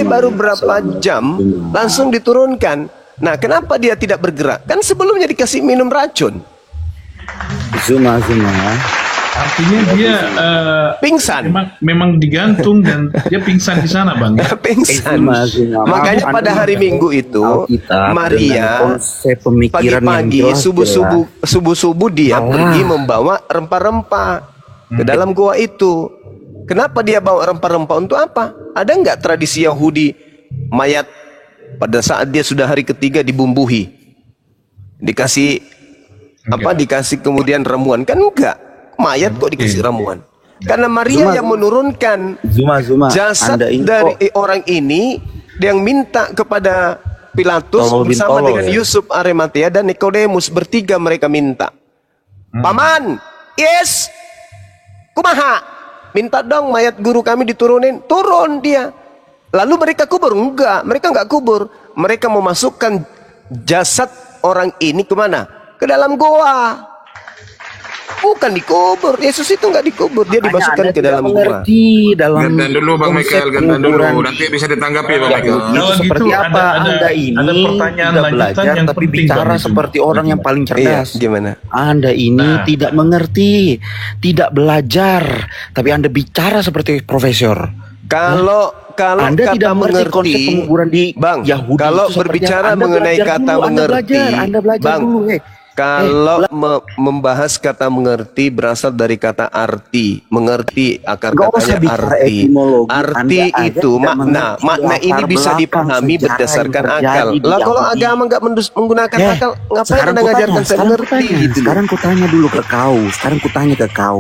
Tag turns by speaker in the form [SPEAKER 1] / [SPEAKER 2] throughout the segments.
[SPEAKER 1] baru berapa jam langsung diturunkan. Nah, kenapa dia tidak bergerak? Kan sebelumnya dikasih minum racun.
[SPEAKER 2] Zuma.
[SPEAKER 3] Artinya dia
[SPEAKER 1] pingsan.
[SPEAKER 3] Memang digantung dan dia pingsan di sana, Bang.
[SPEAKER 1] Pingsan. Makanya pada hari Minggu itu Maria pagi-pagi subuh-subuh dia pergi membawa rempah-rempah ke dalam goa itu. Kenapa dia bawa rempah-rempah untuk apa? Ada nggak tradisi Yahudi mayat pada saat dia sudah hari ketiga dibumbui, dikasih dikasih kemudian ramuan? Kan enggak, mayat kok dikasih ramuan. Karena Maria yang menurunkan jasad dari orang ini, yang minta kepada Pilatus bersama dengan Yusuf Arimatea dan Nikodemus, bertiga mereka minta, Paman, yes, kumaha, minta dong mayat guru kami diturunin. Turun dia. Lalu mereka kubur? Enggak, mereka enggak kubur. Mereka memasukkan jasad orang ini kemana? Ke dalam goa. Bukan dikubur. Yesus itu enggak dikubur, dia dimasukkan ke dalam goa.
[SPEAKER 4] Gandan dulu Bang Michael, gandan dulu. Nanti bisa ditanggapi Bang Michael.
[SPEAKER 2] Seperti apa Anda ini tidak belajar tapi bicara seperti orang yang paling cerdas?
[SPEAKER 1] Gimana?
[SPEAKER 2] Anda ini tidak mengerti, tidak belajar, tapi Anda bicara seperti profesor.
[SPEAKER 1] Kalau
[SPEAKER 2] Anda
[SPEAKER 1] kata
[SPEAKER 2] tidak mengerti konsep penguburan di Yahudi.
[SPEAKER 1] Kalau berbicara mengenai kata mengerti,
[SPEAKER 2] Anda belajar dulu.
[SPEAKER 1] Kalau membahas kata mengerti berasal dari kata arti. Mengerti akar katanya arti. Arti itu makna. Makna ini bisa dipahami berdasarkan akal. Lah kalau agama nggak menggunakan akal, ngapain Anda ngajarkan saya mengerti?
[SPEAKER 2] Sekarang ku tanya dulu ke kau.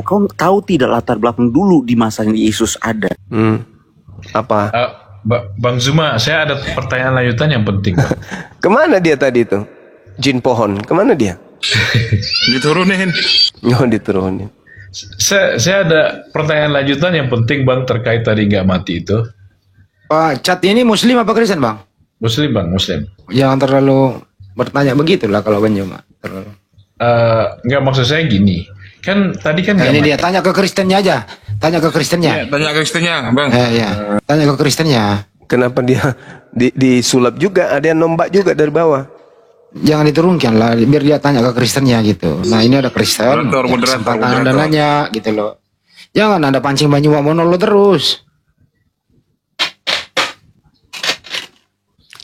[SPEAKER 2] Kau tahu tidak latar belakang dulu di masa Yesus ada?
[SPEAKER 1] Apa?
[SPEAKER 3] Bang Zuma, saya ada pertanyaan lanjutan yang penting.
[SPEAKER 1] Kemana dia tadi itu? Jin pohon, kemana dia?
[SPEAKER 4] Diturunin.
[SPEAKER 1] Oh, diturunin.
[SPEAKER 3] Saya ada pertanyaan lanjutan yang penting, Bang, terkait tadi nggak mati itu.
[SPEAKER 5] Pak Cat ini Muslim apa Kristen, Bang?
[SPEAKER 3] Muslim, Bang, Muslim.
[SPEAKER 5] Jangan terlalu bertanya begitulah kalau Bang Zuma.
[SPEAKER 3] Nggak, maksud saya gini. Kan tadi kan
[SPEAKER 5] ini dia tanya ke Kristennya aja. Tanya ke Kristennya.
[SPEAKER 4] Tanya ke Kristennya, Bang.
[SPEAKER 5] Tanya ke Kristennya.
[SPEAKER 1] Kenapa dia disulap juga? Ada yang nombak juga dari bawah.
[SPEAKER 5] Jangan diturunkan lah, biar dia tanya ke Kristennya gitu. Nah ini ada Kristen,
[SPEAKER 4] moderator.
[SPEAKER 5] Anda nanya gitu loh. Jangan Anda pancing Banyu monolog terus.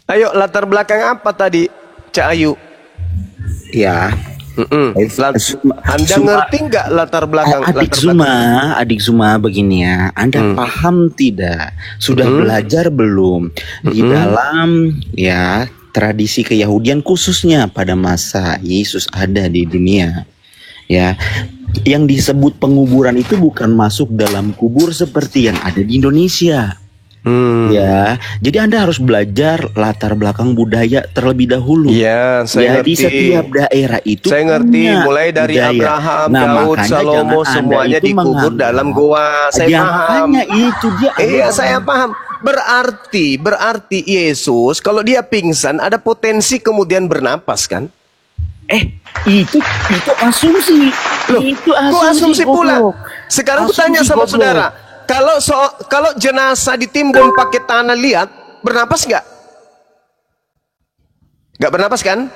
[SPEAKER 1] Ayo, latar belakang apa tadi, Cak Ayu?
[SPEAKER 2] Ya.
[SPEAKER 1] Anda ngerti nggak latar belakang?
[SPEAKER 2] Adik Zuma begini ya. Anda paham tidak? Sudah belajar belum di dalam tradisi keyahudian khususnya pada masa Yesus ada di dunia? Ya, yang disebut penguburan itu bukan masuk dalam kubur seperti yang ada di Indonesia. Ya, jadi Anda harus belajar latar belakang budaya terlebih dahulu.
[SPEAKER 1] Ya, saya ngerti.
[SPEAKER 2] Di setiap daerah itu
[SPEAKER 1] saya ngerti, mulai dari budaya. Abraham, Daud, Salomo, semuanya dikubur dalam goa. Saya paham.
[SPEAKER 2] Itu dia.
[SPEAKER 1] Iya, saya paham. Berarti Yesus kalau dia pingsan ada potensi kemudian bernapas kan?
[SPEAKER 2] Itu asumsi.
[SPEAKER 1] Loh, itu asumsi pula. Sekarang aku tanya sama saudara, kalau jenazah ditimbun pakai tanah liat, bernapas nggak? Nggak bernapas kan?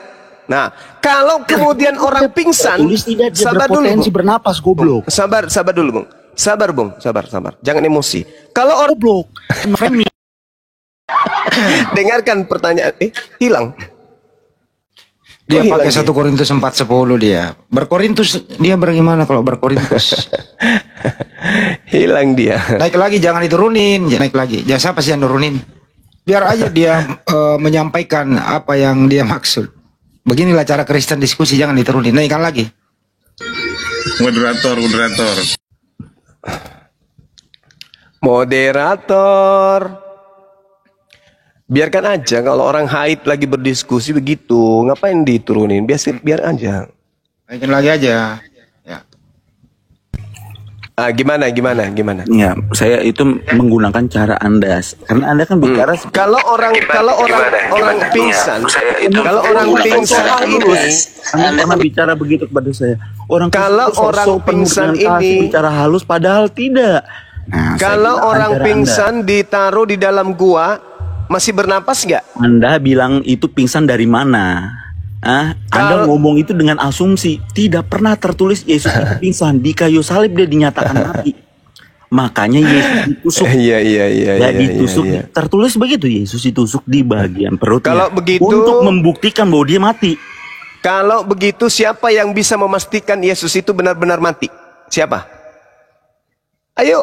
[SPEAKER 1] Nah, kalau kemudian orang pingsan, sabar dulu.
[SPEAKER 2] Potensi bernapas, goblok.
[SPEAKER 1] Sabar dulu, Bung. Sabar. Jangan emosi. Kalau orang blok, dengarkan pertanyaan. Hilang.
[SPEAKER 5] Dia pakai 1 Korintus 4:10 dia. Berkorintus dia bagaimana kalau berkorintus?
[SPEAKER 1] Hilang dia.
[SPEAKER 5] Naik lagi, jangan diturunin. Naik lagi. Jangan siapa sih yang nurunin? Biar aja dia menyampaikan apa yang dia maksud. Beginilah cara Kristen diskusi, jangan diturunin. Naikkan lagi. Moderator.
[SPEAKER 1] Biarkan aja kalau orang haid lagi berdiskusi begitu, ngapain diturunin? Biar aja.
[SPEAKER 5] Naikin lagi aja. Ya.
[SPEAKER 1] Gimana?
[SPEAKER 2] Ya, saya itu menggunakan cara Anda. Karena Anda kan bicara
[SPEAKER 1] kalau orang pingsan, kalau orang pingsan ini,
[SPEAKER 2] Anda pernah bicara begitu kepada saya. Orang
[SPEAKER 1] kalau orang pingsan ini
[SPEAKER 2] bicara halus padahal tidak. Nah, saya
[SPEAKER 1] Kalau
[SPEAKER 2] bilang,
[SPEAKER 1] orang
[SPEAKER 2] antara
[SPEAKER 1] pingsan ditaruh di dalam gua, masih bernapas nggak?
[SPEAKER 2] Anda bilang itu pingsan dari mana? Anda ngomong itu dengan asumsi. Tidak pernah tertulis Yesus itu pingsan. Di kayu salib dia dinyatakan mati. Makanya Yesus ditusuk.
[SPEAKER 1] Iya.
[SPEAKER 2] Ditusuk. Tertulis begitu, Yesus ditusuk di bagian perutnya.
[SPEAKER 1] Kalau begitu,
[SPEAKER 2] untuk membuktikan bahwa dia mati.
[SPEAKER 1] Kalau begitu, siapa yang bisa memastikan Yesus itu benar-benar mati? Siapa? Ayo.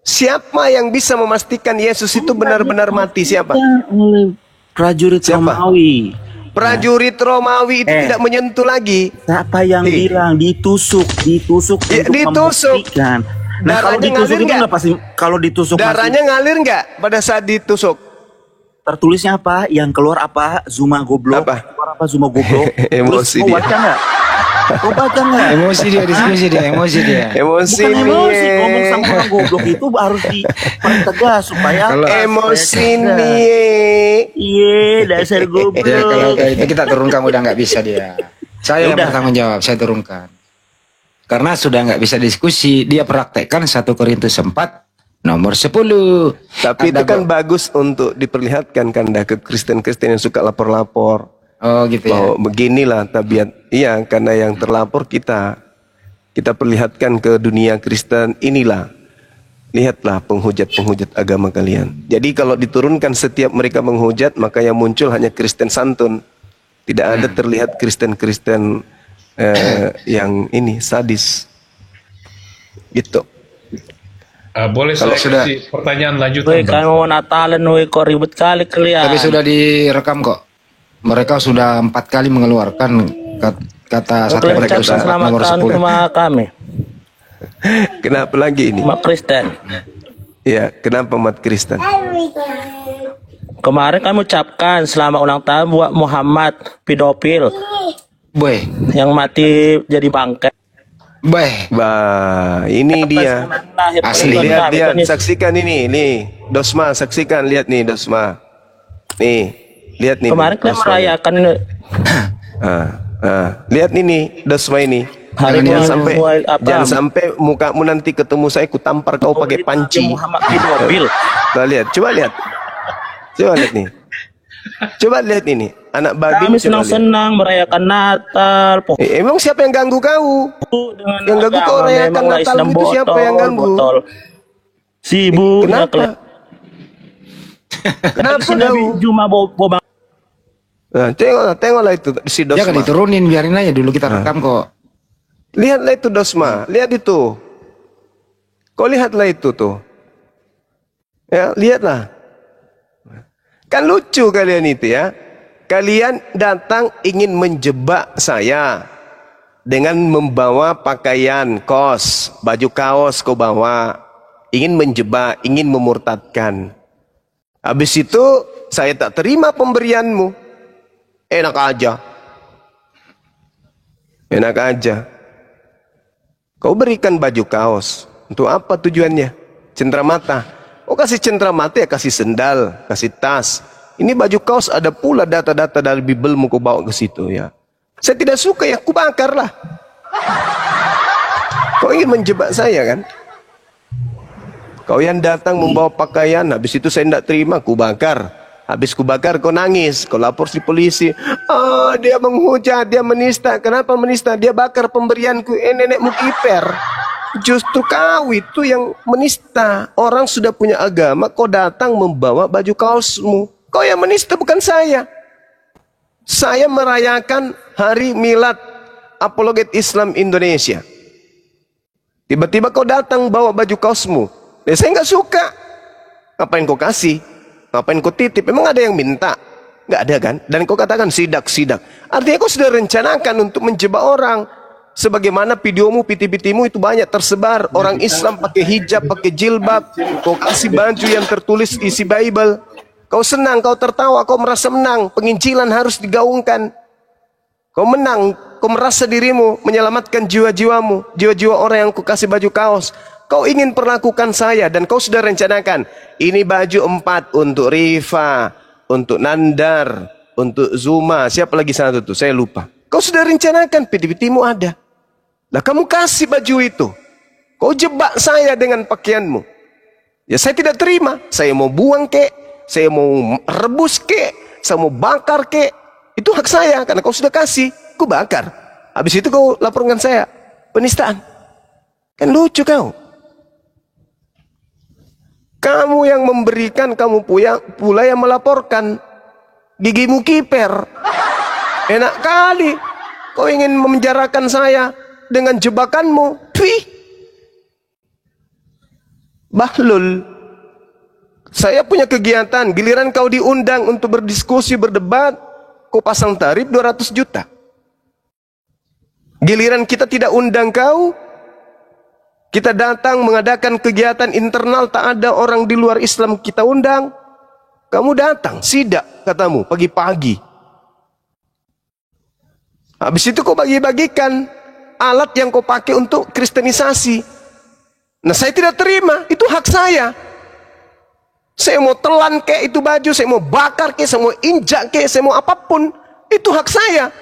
[SPEAKER 1] Siapa yang bisa memastikan Yesus itu benar-benar mati? Siapa?
[SPEAKER 2] Oleh prajurit Romawi.
[SPEAKER 1] Prajurit Romawi itu tidak menyentuh lagi.
[SPEAKER 2] Siapa yang bilang ditusuk
[SPEAKER 1] Ya,
[SPEAKER 2] untuk
[SPEAKER 1] ditusuk.
[SPEAKER 2] membuktikan. Nah, kalau
[SPEAKER 1] Darahnya
[SPEAKER 2] ditusuk
[SPEAKER 1] ngalir
[SPEAKER 2] itu
[SPEAKER 1] nggak?
[SPEAKER 2] nggak pasti. Kalau ditusuk
[SPEAKER 1] Darahnya ngalir nggak pada saat ditusuk?
[SPEAKER 2] tertulisnya apa? Yang keluar apa? Zuma goblok.
[SPEAKER 1] Apa?
[SPEAKER 2] Keluar apa? Zuma goblok.
[SPEAKER 1] Emosi
[SPEAKER 2] Terus,
[SPEAKER 1] dia.
[SPEAKER 2] baca nggak? Kau baca nggak?
[SPEAKER 5] Emosi dia, diskusi dia, emosi dia.
[SPEAKER 1] Emosi
[SPEAKER 2] Bukan emosi,
[SPEAKER 1] nih.
[SPEAKER 2] ngomong sama orang goblok itu harus dipertegas supaya
[SPEAKER 1] Emosi
[SPEAKER 2] supaya
[SPEAKER 1] nih.
[SPEAKER 2] Iya, dasar goblok.
[SPEAKER 5] Ya, kalau kayak itu kita turunkan udah nggak bisa dia. Saya yang
[SPEAKER 2] Yaudah.
[SPEAKER 5] bertanggung jawab, saya turunkan. Karena sudah nggak bisa diskusi, dia praktekkan 1 Korintus 4 nomor 10.
[SPEAKER 1] Tapi itu kan bagus untuk diperlihatkan Kanda ke Kristen-Kristen yang suka lapor-lapor.
[SPEAKER 5] Oh gitu ya.
[SPEAKER 1] Bahwa beginilah tabiat. Iya, karena yang terlapor kita perlihatkan ke dunia Kristen, inilah. Lihatlah penghujat-penghujat agama kalian. Jadi kalau diturunkan setiap mereka menghujat, maka yang muncul hanya Kristen santun. Tidak ada terlihat Kristen-Kristen yang ini sadis. Gitu.
[SPEAKER 3] Boleh saya
[SPEAKER 5] sudah-
[SPEAKER 3] kasih pertanyaan lanjutan,
[SPEAKER 6] Woi,
[SPEAKER 3] Bang?
[SPEAKER 6] kan mau Natalan, woi, kok ribet kali kalian.
[SPEAKER 5] Tapi sudah direkam kok. Mereka sudah 4 kali mengeluarkan kata 1
[SPEAKER 6] Kalian
[SPEAKER 5] Korintus
[SPEAKER 6] ucapkan
[SPEAKER 5] 4
[SPEAKER 6] selamat
[SPEAKER 5] nomor
[SPEAKER 6] tahun
[SPEAKER 5] 10.
[SPEAKER 6] sama kami,
[SPEAKER 1] Kenapa lagi ini?
[SPEAKER 6] umat Kristen.
[SPEAKER 1] Ya, kenapa umat Kristen?
[SPEAKER 6] Kemarin kami ucapkan selamat ulang tahun buat Muhammad pedofil
[SPEAKER 5] Boy,
[SPEAKER 6] yang mati jadi bangkai.
[SPEAKER 5] boy.
[SPEAKER 1] Bah, ini dia.
[SPEAKER 5] Asli.
[SPEAKER 1] Lihat, saksikan ini, nih. Dosma, saksikan, lihat nih Dosma. Nih, lihat nih.
[SPEAKER 6] Kemarin kalian
[SPEAKER 1] Dosma.
[SPEAKER 6] merayakan ini.
[SPEAKER 1] Lihat ini Dosma ini.
[SPEAKER 6] Hari
[SPEAKER 1] Jangan sampai mukamu nanti ketemu saya, ku tampar kau pakai panci.
[SPEAKER 6] Muhammad pedofil.
[SPEAKER 1] Nah, lihat, coba lihat. Coba lihat nih. Coba lihat ini, anak babi.
[SPEAKER 6] Kami
[SPEAKER 1] coba lihat.
[SPEAKER 6] senang-senang merayakan Natal.
[SPEAKER 1] Emang siapa yang ganggu kau?
[SPEAKER 6] Dengan
[SPEAKER 1] Yang ganggu kau
[SPEAKER 6] agama,
[SPEAKER 1] rayakan
[SPEAKER 6] memanglah
[SPEAKER 1] Natal
[SPEAKER 6] Islam
[SPEAKER 1] itu siapa yang ganggu?
[SPEAKER 6] botol. Sibuk.
[SPEAKER 1] Kenapa? Kenapa kau?
[SPEAKER 6] Cuma boba.
[SPEAKER 1] Nah, tengoklah itu si Dosma.
[SPEAKER 5] Jangan diturunin, biarin aja dulu kita rekam kok.
[SPEAKER 1] Lihatlah itu Dosma, lihat itu. Kau lihatlah itu tuh. Ya, lihatlah. Kan lucu kalian itu ya. Kalian datang ingin menjebak saya dengan membawa pakaian kos, baju kaos kau bawa. Ingin menjebak, ingin memurtadkan. Habis itu saya tak terima pemberianmu. Enak aja. Enak aja. Kau berikan baju kaos. Untuk apa tujuannya? Cenderamata. Oh, kasih cenderamata ya kasih sendal, kasih tas. Ini baju kaos ada pula data-data dari Bibelmu kau bawa ke situ ya. Saya tidak suka ya, ku bakarlah. Kau ingin menjebak saya kan? Kau yang datang membawa pakaian, habis itu saya tidak terima, ku bakar. Habis ku bakar kau nangis, kau lapor di polisi. Dia menghujat, dia menista. Kenapa menista? Dia bakar pemberianku. Nenekmu kiper. Justru kau itu yang menista. Orang sudah punya agama, kau datang membawa baju kaosmu. Kau yang menista, bukan saya. Saya merayakan hari milad apologet Islam Indonesia. Tiba-tiba kau datang bawa baju kaosmu. Saya nggak suka. Ngapain kau kasih? Ngapain kau titip? Emang ada yang minta? Nggak ada kan? Dan kau katakan sidak. Artinya kau sudah rencanakan untuk menjebak orang. Sebagaimana videomu, PT-PTmu itu banyak tersebar. Orang Islam pakai hijab, pakai jilbab. Kau kasih baju yang tertulis isi Bible. Kau senang, kau tertawa, kau merasa menang. Penginjilan harus digaungkan. Kau menang, kau merasa dirimu menyelamatkan jiwa-jiwamu. Jiwa-jiwa orang yang kau kasih baju kaos. Kau ingin perlakukan saya dan kau sudah rencanakan. Ini baju 4 untuk Rifa, untuk Nandar, untuk Zuma. Siapa lagi satu tuh? Saya lupa. Kau sudah rencanakan, PT-PTmu ada. Lah kamu kasih baju itu. Kau jebak saya dengan pakaianmu. Ya saya tidak terima. Saya mau buang kek, saya mau rebus kek, saya mau bakar kek. Itu hak saya karena kau sudah kasih. Kau bakar. Habis itu kau laporkan saya penistaan. Kan lucu kau. Kamu yang memberikan, kamu pula yang melaporkan. Gigimu kiper. Enak kali. Kau ingin memenjarakan saya dengan jebakanmu. Twih. Bahlul. Saya punya kegiatan. Giliran kau diundang untuk berdiskusi, berdebat, kau pasang tarif 200 juta. Giliran kita tidak undang kau, kita datang mengadakan kegiatan internal, tak ada orang di luar Islam kita undang. Kamu datang, sidak katamu, pagi-pagi. Habis itu kau bagi-bagikan alat yang kau pakai untuk kristenisasi. Nah saya tidak terima, itu hak saya. Saya mau telan kek itu baju, saya mau bakar kek, saya mau injak kek, saya mau apapun. Itu hak saya.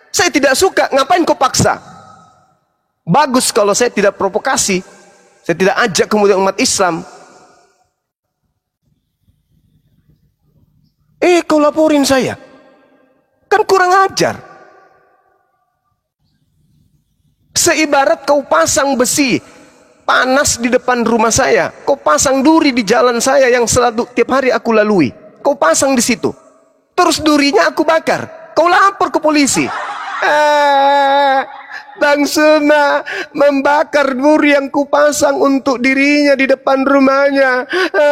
[SPEAKER 1] Saya tidak suka, ngapain kau paksa? Bagus kalau saya tidak provokasi. Saya tidak ajak kemudian umat Islam. Kau laporin saya. Kan kurang ajar. Seibarat kau pasang besi panas di depan rumah saya. Kau pasang duri di jalan saya yang selalu tiap hari aku lalui. Kau pasang di situ. Terus durinya aku bakar. Kau lapor ke polisi. Bang Suma membakar duri yang kupasang untuk dirinya di depan rumahnya.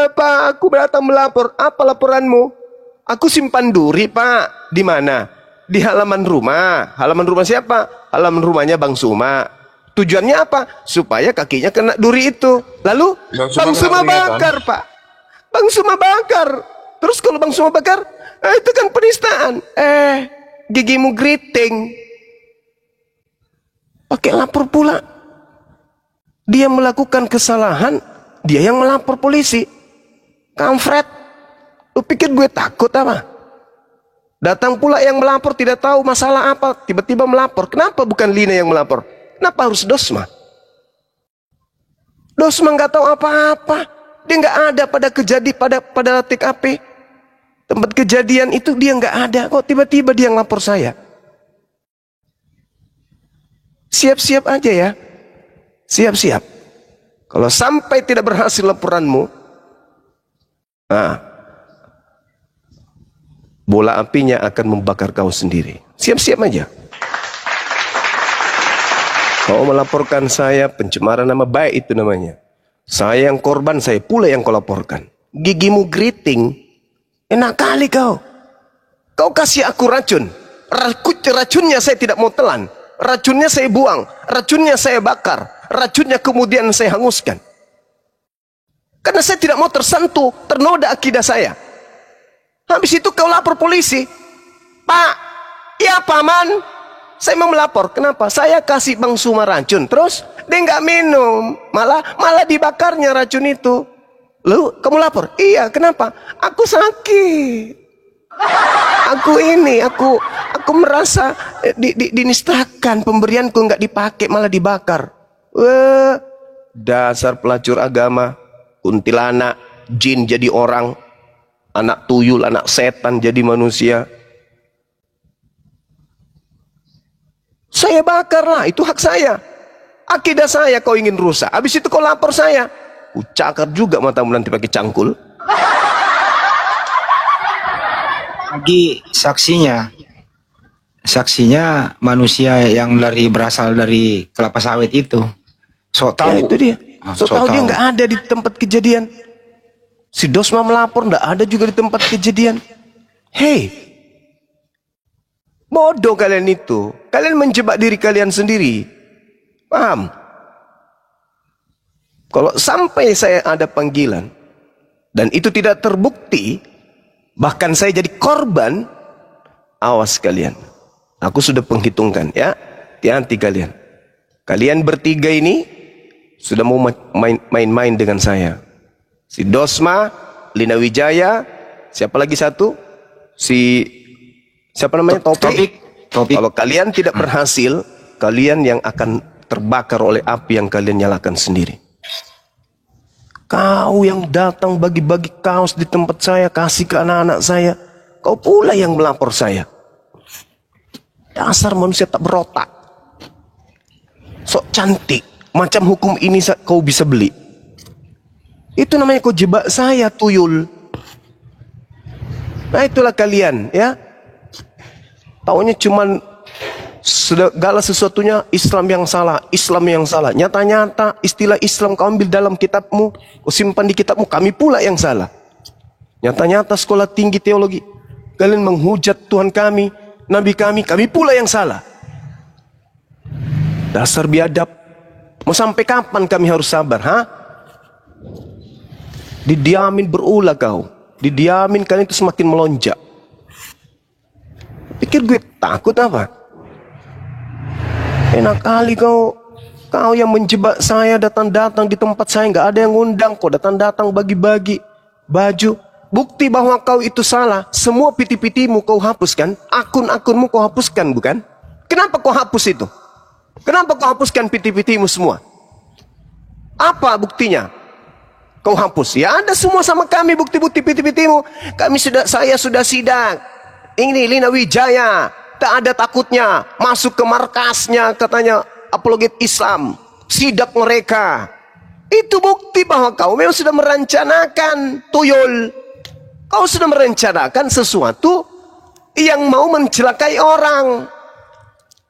[SPEAKER 1] Pak, aku datang melapor. Apa laporanmu? Aku simpan duri, Pak. Di mana? Di halaman rumah. Halaman rumah siapa? Halaman rumahnya Bang Suma. Tujuannya apa? Supaya kakinya kena duri itu. Lalu Bang Suma bakar, Pak. Bang Suma bakar. Terus kalau Bang Suma bakar, itu kan penistaan. Gigimu geriting. Pakai lapor pula. Dia melakukan kesalahan, dia yang melapor polisi. Kampret. Lu pikir gue takut apa? Datang pula yang melapor tidak tahu masalah apa, tiba-tiba melapor. Kenapa bukan Lina yang melapor? Kenapa harus Dosma? Dosma nggak tahu apa-apa. Dia nggak ada pada kejadian pada TKP. Tempat kejadian itu dia nggak ada. Kok tiba-tiba dia yang lapor saya? Siap-siap aja ya. Siap-siap. Kalau sampai tidak berhasil laporanmu, bola apinya akan membakar kau sendiri. Siap-siap aja. Kau melaporkan saya pencemaran nama baik itu namanya. Saya yang korban, saya pula yang kau laporkan. Gigimu geriting. Enak kali kau. Kau kasih aku racun. Racunnya saya tidak mau telan. Racunnya saya buang. Racunnya saya bakar. Racunnya kemudian saya hanguskan. Karena saya tidak mau tersentuh, ternoda akidah saya. Habis itu kau lapor polisi. Pak, ya paman, saya mau melapor. Kenapa? Saya kasih Bang Suma racun. Terus dia nggak minum, malah dibakarnya racun itu. Lalu kamu lapor? Iya, kenapa? Aku sakit. Aku merasa dinistakan, pemberianku nggak dipakai, malah dibakar. Dasar pelacur agama, kuntilanak, jin jadi orang. Anak tuyul, anak setan jadi manusia. Saya bakarlah, itu hak saya. Akidah saya kau ingin rusak. Habis itu kau lapor saya. Cakar juga matamu nanti pakai cangkul.
[SPEAKER 5] Lagi saksinya manusia yang berasal dari kelapa sawit itu. Sok tahu.
[SPEAKER 1] Ya, itu dia. Sok tahu dia nggak ada di tempat kejadian. Si Dosma melapor, nggak ada juga di tempat kejadian. Hei, bodoh kalian itu. Kalian menjebak diri kalian sendiri. Paham? Kalau sampai saya ada panggilan dan itu tidak terbukti, bahkan saya jadi korban, awas kalian. Aku sudah penghitungkan ya. Hati-hati kalian. Kalian bertiga ini sudah mau main-main dengan saya. Si Dosma, Lina Wijaya, siapa lagi satu? Siapa namanya? Topik. Kalau kalian tidak berhasil, kalian yang akan terbakar oleh api yang kalian nyalakan sendiri. Kau yang datang bagi-bagi kaos di tempat saya, kasih ke anak-anak saya, kau pula yang melapor saya. Dasar manusia tak berotak. Sok cantik, macam hukum ini kau bisa beli. Itu namanya kau jebak saya, tuyul. Nah itulah kalian, ya. Taunya cuman segala sesuatunya Islam yang salah, Islam yang salah. Nyata-nyata istilah Islam kau ambil dalam kitabmu, kau simpan di kitabmu, kami pula yang salah. Nyata-nyata sekolah tinggi teologi, kalian menghujat Tuhan kami, Nabi kami pula yang salah. Dasar biadab. Mau sampai kapan kami harus sabar, ha? Didiamin berulah kau. Didiamin kalian itu semakin melonjak. Pikir gue takut apa? Enak kali kau yang menjebak saya, datang-datang di tempat saya, nggak ada yang ngundang, kau datang-datang bagi-bagi baju. Bukti bahwa kau itu salah, semua piti-pitimu kau hapuskan, akun-akunmu kau hapuskan, bukan? Kenapa kau hapus itu? Kenapa kau hapuskan piti-pitimu semua? Apa buktinya? Kau hapus. Ya ada semua sama kami bukti-bukti piti-pitimu. Saya sudah sidang. Ini Lina Wijaya. Tak ada takutnya. Masuk ke markasnya katanya apologet Islam. Sidak mereka. Itu bukti bahwa kau memang sudah merencanakan, tuyul. Kau sudah merencanakan sesuatu yang mau mencelakai orang.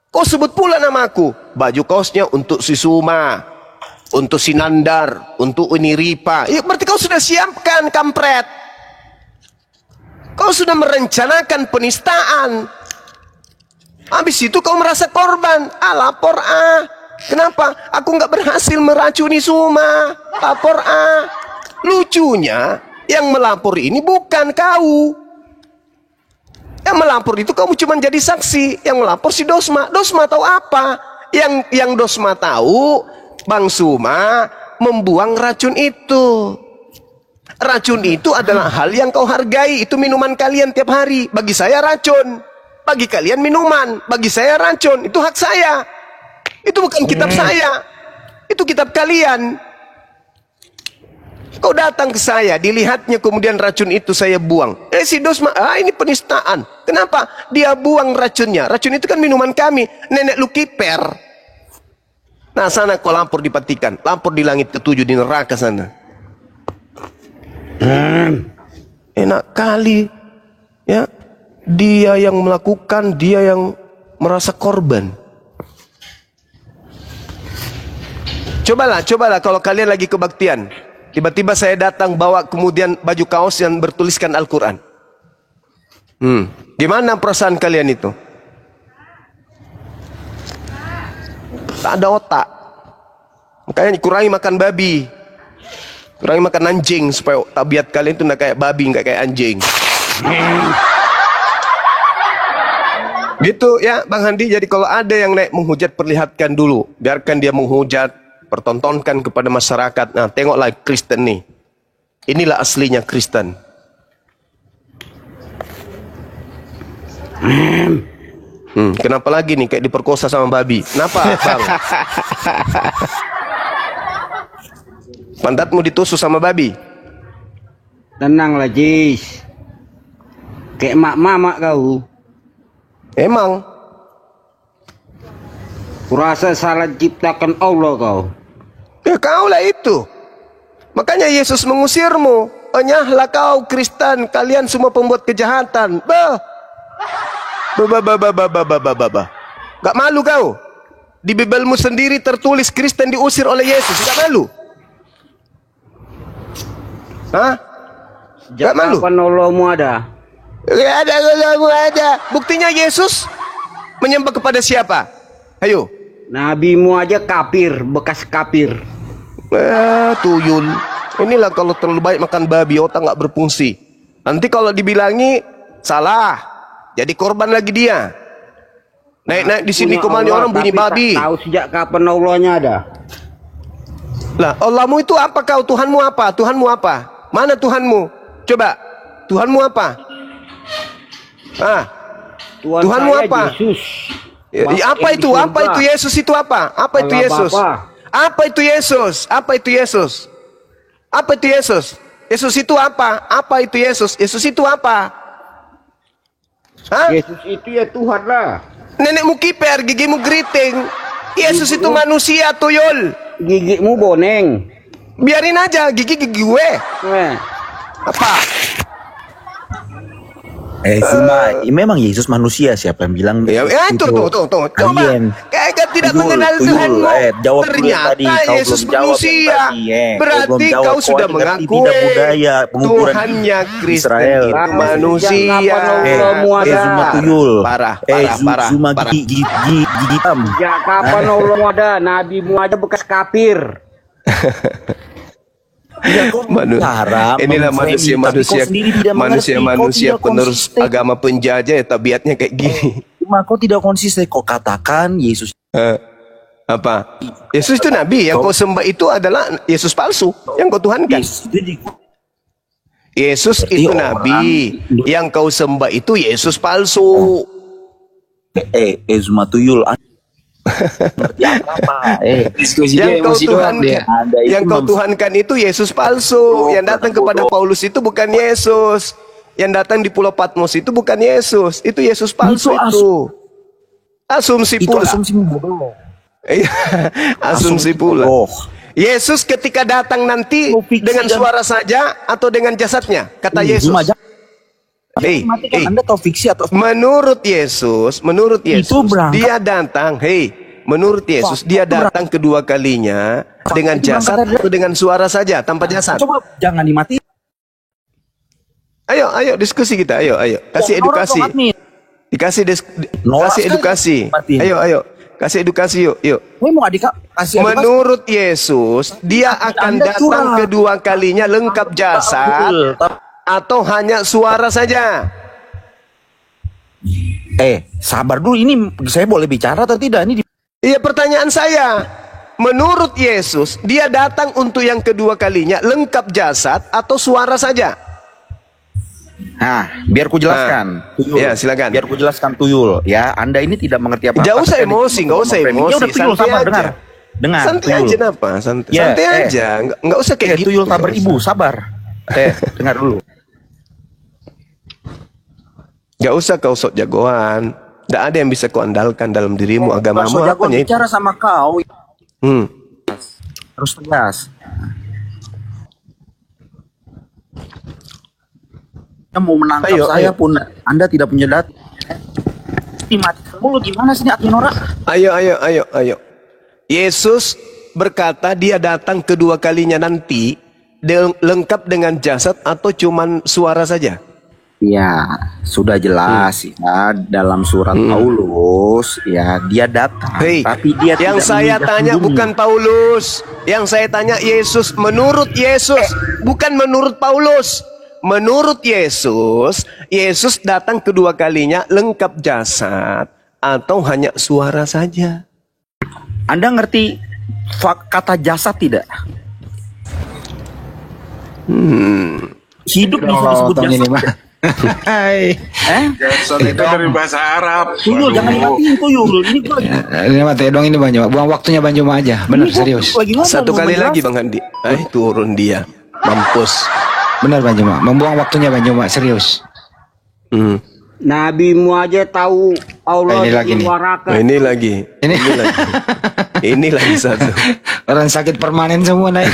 [SPEAKER 1] Kau sebut pula namaku. Baju kaosnya untuk si Suma, untuk si Nandar, untuk ini Ripa. Ya berarti kau sudah siapkan, kampret. Kau sudah merencanakan penistaan. Habis itu kau merasa korban. Lapor Kenapa? Aku nggak berhasil meracuni Suma. Lapor Lucunya, yang melapor ini bukan kau. Yang melapor itu kamu cuma jadi saksi. Yang melapor si Dosma. Dosma tahu apa? Yang Dosma tahu, Bang Suma membuang racun itu. Racun itu adalah hal yang kau hargai. Itu minuman kalian tiap hari. Bagi saya racun. Bagi kalian minuman. Bagi saya racun. Itu hak saya. Itu bukan kitab saya. Itu kitab kalian. Kau datang ke saya, dilihatnya kemudian racun itu saya buang. Si Dosma, ini penistaan. Kenapa? Dia buang racunnya. Racun itu kan minuman kami. Nenek lu kiper. Nah sana kau lapor di Vatikan. Lapor di langit ketujuh di neraka sana. Enak kali. Ya, dia yang melakukan, dia yang merasa korban. Cobalah kalau kalian lagi kebaktian. Tiba-tiba saya datang bawa kemudian baju kaos yang bertuliskan Al-Quran. Gimana perasaan kalian itu? Tak ada otak. Makanya kurangi makan babi. Kurangi makan anjing. Supaya tabiat kalian itu nggak kayak babi, nggak kayak anjing. Gitu ya Bang Handi. Jadi kalau ada yang naik menghujat, perlihatkan dulu. Biarkan dia menghujat. Pertontonkan kepada masyarakat. Nah, tengoklah Kristen nih. Inilah aslinya Kristen. Kenapa lagi nih kayak diperkosa sama babi? Kenapa, Bang? Pantatmu ditusuk sama babi?
[SPEAKER 7] Tenanglah, Jis. Kayak mak-mamak kau.
[SPEAKER 1] Emang.
[SPEAKER 7] Kurasa salah ciptakan Allah kau.
[SPEAKER 1] Ya kaulah itu. Makanya Yesus mengusirmu. Enyahlah kau Kristen, kalian semua pembuat kejahatan. Gak malu kau? Di Bibelmu sendiri tertulis Kristen diusir oleh Yesus. Gak malu? Hah? Gak malu?
[SPEAKER 7] Kapan Allahmu ada?
[SPEAKER 1] Gak ada Allahmu ada. Buktinya Yesus menyembah kepada siapa? Ayo.
[SPEAKER 7] Nabimu aja kafir, bekas kafir.
[SPEAKER 1] Tuyul. Inilah kalau terlalu baik makan babi, otak nggak berfungsi. Nanti kalau dibilangi salah, jadi korban lagi dia. Naik-naik di sini kemana orang bunyi babi.
[SPEAKER 7] Tahu sejak kapan Allahnya ada?
[SPEAKER 1] Lah, Allahmu itu apa kau? Tuhanmu apa? Tuhanmu apa? Mana Tuhanmu? Coba, Tuhanmu apa? Tuhanmu
[SPEAKER 7] Saya
[SPEAKER 1] apa?
[SPEAKER 7] Yesus.
[SPEAKER 1] Apa itu? Apa itu Yesus itu apa? Apa itu Yesus? Apa itu Yesus? Apa itu Yesus? Apa itu Yesus? Yesus itu apa? Apa itu Yesus? Yesus itu apa? Hah?
[SPEAKER 7] Yesus itu ya Tuhan lah.
[SPEAKER 1] Nenekmu kiper, gigimu geriting. Yesus itu manusia, tuyul.
[SPEAKER 7] Gigimu boneng.
[SPEAKER 1] Biarin aja, gigi gue. Apa?
[SPEAKER 2] Cuma memang Yesus manusia, siapa yang bilang?
[SPEAKER 1] Ya, tuh. Coba.
[SPEAKER 2] Alien.
[SPEAKER 1] Kayak tidak
[SPEAKER 2] Tuyul,
[SPEAKER 1] mengenal
[SPEAKER 2] tuyul.
[SPEAKER 1] Tuhanmu.
[SPEAKER 2] Jawab dulu
[SPEAKER 1] Ternyata
[SPEAKER 2] tadi. Kau
[SPEAKER 1] Yesus
[SPEAKER 2] belum jawab
[SPEAKER 1] manusia.
[SPEAKER 2] tadi,
[SPEAKER 1] Berarti
[SPEAKER 2] Kau belum jawab.
[SPEAKER 1] kau sudah
[SPEAKER 2] Kau ngerti
[SPEAKER 1] mengakui
[SPEAKER 2] tidak budaya pengukuran
[SPEAKER 1] Tuhannya Kristen
[SPEAKER 2] Israel.
[SPEAKER 1] itu manusia.
[SPEAKER 2] Zuma tuyul.
[SPEAKER 1] Parah.
[SPEAKER 2] Zuma gigi hitam.
[SPEAKER 7] Ya kapan Allah ada? Nabimu aja bekas kafir.
[SPEAKER 2] Ya,
[SPEAKER 1] Inilah manusia penerus agama penjajah ya, tabiatnya kayak gini.
[SPEAKER 2] Cuma kau tidak konsisten. Kau katakan Yesus
[SPEAKER 1] apa? Yesus itu nabi, yang kau sembah itu adalah Yesus palsu yang kau tuhankan. Yesus itu nabi, yang kau sembah itu Yesus palsu.
[SPEAKER 2] Zuma tuyul.
[SPEAKER 1] Yang kau tuhankan itu Yesus palsu. Yang datang kepada Paulus itu bukan Yesus. Yang datang di Pulau Patmos itu bukan Yesus. Itu Yesus palsu itu. Asumsi pula. Asumsi pula. Yesus ketika datang nanti dengan suara saja atau dengan jasadnya, kata Yesus.
[SPEAKER 2] Anda tahu fiksi atau
[SPEAKER 1] menurut Yesus dia datang, menurut Yesus dia datang kedua kalinya dengan jasad atau dengan suara saja tanpa jasad.
[SPEAKER 2] Coba jangan dimati.
[SPEAKER 1] Ayo diskusi kita, ayo kasih edukasi. Kasih edukasi. Ayo kasih edukasi yuk. Menurut Yesus dia akan datang kedua kalinya lengkap jasad atau hanya suara saja?
[SPEAKER 2] Sabar dulu, ini saya boleh bicara atau tidak?
[SPEAKER 1] Iya, pertanyaan saya. Menurut Yesus, dia datang untuk yang kedua kalinya lengkap jasad atau suara saja?
[SPEAKER 2] Biar ku jelaskan.
[SPEAKER 1] Ya, silakan.
[SPEAKER 2] Biar ku jelaskan tuyul. Ya, Anda ini tidak mengerti apa-apa.
[SPEAKER 1] Nggak usah emosi.
[SPEAKER 2] Santai aja. Dengar.
[SPEAKER 1] Santai aja, kenapa? Santai aja. Nggak usah kayak gitu.
[SPEAKER 2] Tuyul sabar ibu, sabar. Dengar dulu.
[SPEAKER 1] Gak usah kau sok jagoan. Tidak ada yang bisa kau andalkan dalam dirimu. Agamamu apanya itu?
[SPEAKER 2] Bicara sama kau.
[SPEAKER 8] Harus tegas. Mau menangkap saya pun Anda tidak punya data. Mati mulu gimana sih ini Adminora?
[SPEAKER 1] Ayo. Yesus berkata dia datang kedua kalinya nanti lengkap dengan jasad atau cuman suara saja?
[SPEAKER 8] Ya, sudah jelas ya dalam surat Paulus ya dia datang, tapi dia
[SPEAKER 1] yang saya tanya bukan Paulus, yang saya tanya Yesus. Menurut Yesus, bukan menurut Paulus. Menurut Yesus, Yesus datang kedua kalinya lengkap jasad atau hanya suara saja?
[SPEAKER 8] Anda ngerti kata jasad tidak? Hidup bisa disebut jasad.
[SPEAKER 4] Jasad itu dari bahasa Arab.
[SPEAKER 8] Tuyul, jangan dimatiin Tuyul.
[SPEAKER 5] Ini mati dong, ini Bang. Buang waktunya Bang Juma aja. Benar, serius.
[SPEAKER 1] Satu kali lagi Bang Handi. Turun dia. Mampus.
[SPEAKER 5] Benar Bang Juma. Membuang waktunya Bang Juma, serius.
[SPEAKER 7] Nabimu aja tahu Allah menyuarakan.
[SPEAKER 1] Ini lagi. Ini lagi satu.
[SPEAKER 5] Orang sakit permanen semua naik.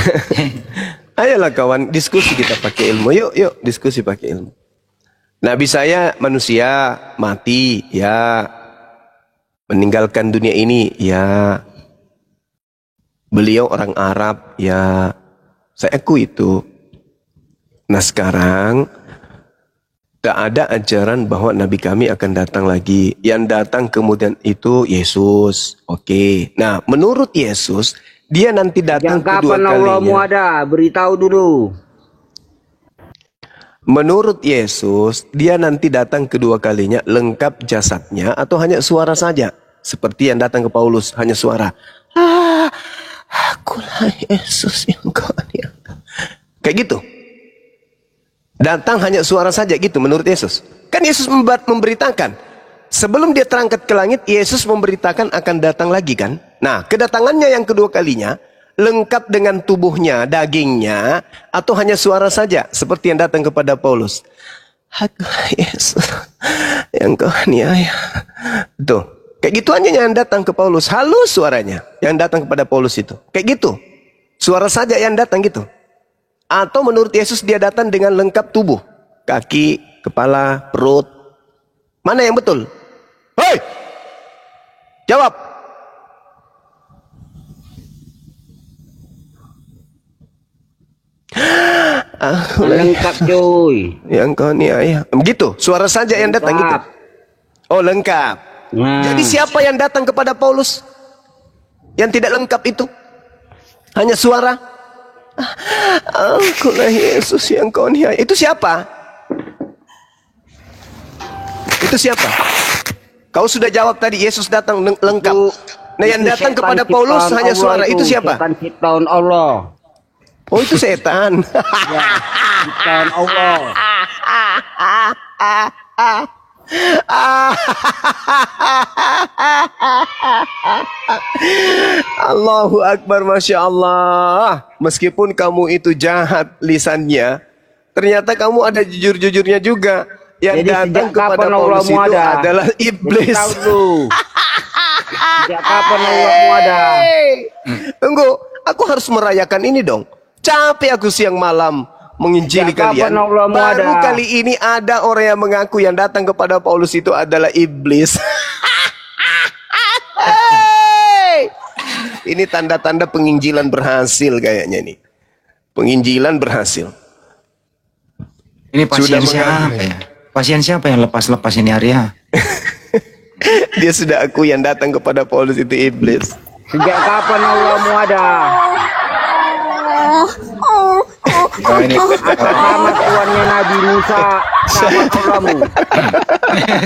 [SPEAKER 1] Ayolah kawan, diskusi kita pakai ilmu. Yuk, diskusi pakai ilmu. Nabi saya manusia, mati, ya. Meninggalkan dunia ini, ya. Beliau orang Arab, ya. Saya akui itu. Nah sekarang, tak ada ajaran bahwa Nabi kami akan datang lagi. Yang datang kemudian itu Yesus. Oke. Nah menurut Yesus, dia nanti datang kedua kalinya.
[SPEAKER 7] Kapan Allahmu ada? Beritahu dulu.
[SPEAKER 1] Menurut Yesus, dia nanti datang kedua kalinya lengkap jasadnya atau hanya suara saja? Seperti yang datang ke Paulus, hanya suara. Akulah Yesus yang kau aniaya. Kayak gitu. Datang hanya suara saja gitu menurut Yesus. Kan Yesus memberitakan. Sebelum dia terangkat ke langit, Yesus memberitakan akan datang lagi kan? Nah, kedatangannya yang kedua kalinya, lengkap dengan tubuhnya, dagingnya, atau hanya suara saja, seperti yang datang kepada Paulus. Aku Yesus yang kau aniaya. Tuh, kayak gitu aja yang datang ke Paulus. Halus suaranya yang datang kepada Paulus itu. Kayak gitu. Suara saja yang datang gitu. Atau menurut Yesus dia datang dengan lengkap tubuh. Kaki, kepala, perut. Mana yang betul? Hei! Jawab.
[SPEAKER 7] Lengkap cuy.
[SPEAKER 1] Yang kau niaya. Begitu, suara saja yang datang gitu. Oh, lengkap.
[SPEAKER 7] Nah.
[SPEAKER 1] Jadi siapa yang datang kepada Paulus? Yang tidak lengkap itu? Hanya suara. Akulah Yesus yang kau niaya. Itu siapa? Itu siapa? Kau sudah jawab tadi, Yesus datang lengkap. Nah, yang datang kepada Paulus hanya suara. Itu siapa?
[SPEAKER 7] Setan ciptaan Allah.
[SPEAKER 1] Oh, itu setan.
[SPEAKER 7] Ya, ciptaan Allah.
[SPEAKER 1] Allahu Akbar, Masya Allah. Meskipun kamu itu jahat lisannya, ternyata kamu ada jujur-jujurnya juga. Yang
[SPEAKER 7] Jadi
[SPEAKER 1] datang
[SPEAKER 7] sejak
[SPEAKER 1] kepada
[SPEAKER 7] kapan
[SPEAKER 1] Paulus
[SPEAKER 7] Allahmu
[SPEAKER 1] itu
[SPEAKER 7] ada?
[SPEAKER 1] adalah iblis.
[SPEAKER 7] Tahu lu. Sejak kapan Allahmu ada?
[SPEAKER 1] Tunggu, aku harus merayakan ini dong. Capek aku siang malam menginjili
[SPEAKER 7] Sejak
[SPEAKER 1] kalian.
[SPEAKER 7] kapan Allahmu
[SPEAKER 1] Baru
[SPEAKER 7] ada?
[SPEAKER 1] kali ini ada orang yang mengaku yang datang kepada Paulus itu adalah iblis. Hey! Ini tanda-tanda penginjilan berhasil kayaknya nih. Penginjilan berhasil.
[SPEAKER 5] Ini pasien
[SPEAKER 1] Sudah
[SPEAKER 5] siapa ya? Pasien siapa yang lepas-lepas ini Arya?
[SPEAKER 1] Dia sudah aku yang datang kepada Paulus itu iblis.
[SPEAKER 7] Sejak kapan Allahmu ada?
[SPEAKER 5] Oh, ini
[SPEAKER 7] Atas nama tuannya Nabi Musa sama Allahmu.